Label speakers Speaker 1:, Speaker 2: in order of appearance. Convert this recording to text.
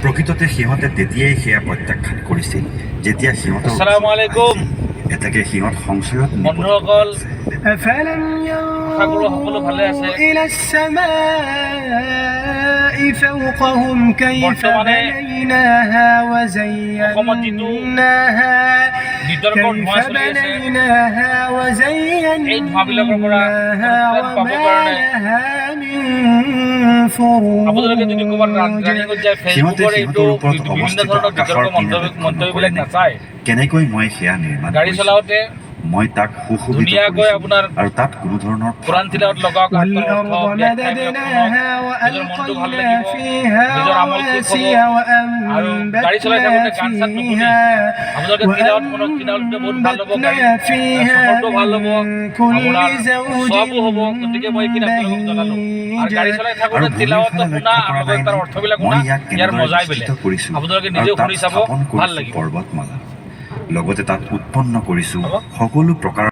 Speaker 1: প্ৰকৃততে সিহঁতে তেতিয়াই সেয়া প্ৰত্যাখ্যান কৰিছিল যেতিয়া সিহঁতৰ
Speaker 2: আসসালামু আলাইকুম
Speaker 1: এটাকে সিহঁত সংশয়ত
Speaker 2: বন্ধুসকল
Speaker 3: أفلم ينظروا إلى السماء فوقهم كيف بنيناها وزيناها كيف بنيناها وزيناها وما لها من
Speaker 2: আপোনালোকে যদি ক'ৰবাত
Speaker 3: فروج
Speaker 2: ৰানিঙত যায় ফেচবুকৰ এইটো বিভিন্ন ধৰণৰ বিতৰ্ক মন্তব্যবিলাক নাচায়
Speaker 1: কেনেকৈ মই সেয়া নিৰ্মাণ
Speaker 2: গাড়ী চলাওঁতে
Speaker 1: মই তাক সুশোভিত
Speaker 2: ধুনীয়াকৈ
Speaker 1: কৰিছো
Speaker 2: আপোনাৰ
Speaker 1: আৰু তাত কোনো ধৰণৰ
Speaker 2: কোৰাণ তিলাৱত লগাওক
Speaker 3: والأرض مددناها وألقينا فيها رواسي وأنبتنا فيها من كل زوج
Speaker 2: بهيج
Speaker 1: পৰ্বতমালা লগতে তাত উৎপন্ন কৰিছো সকলো প্ৰকাৰ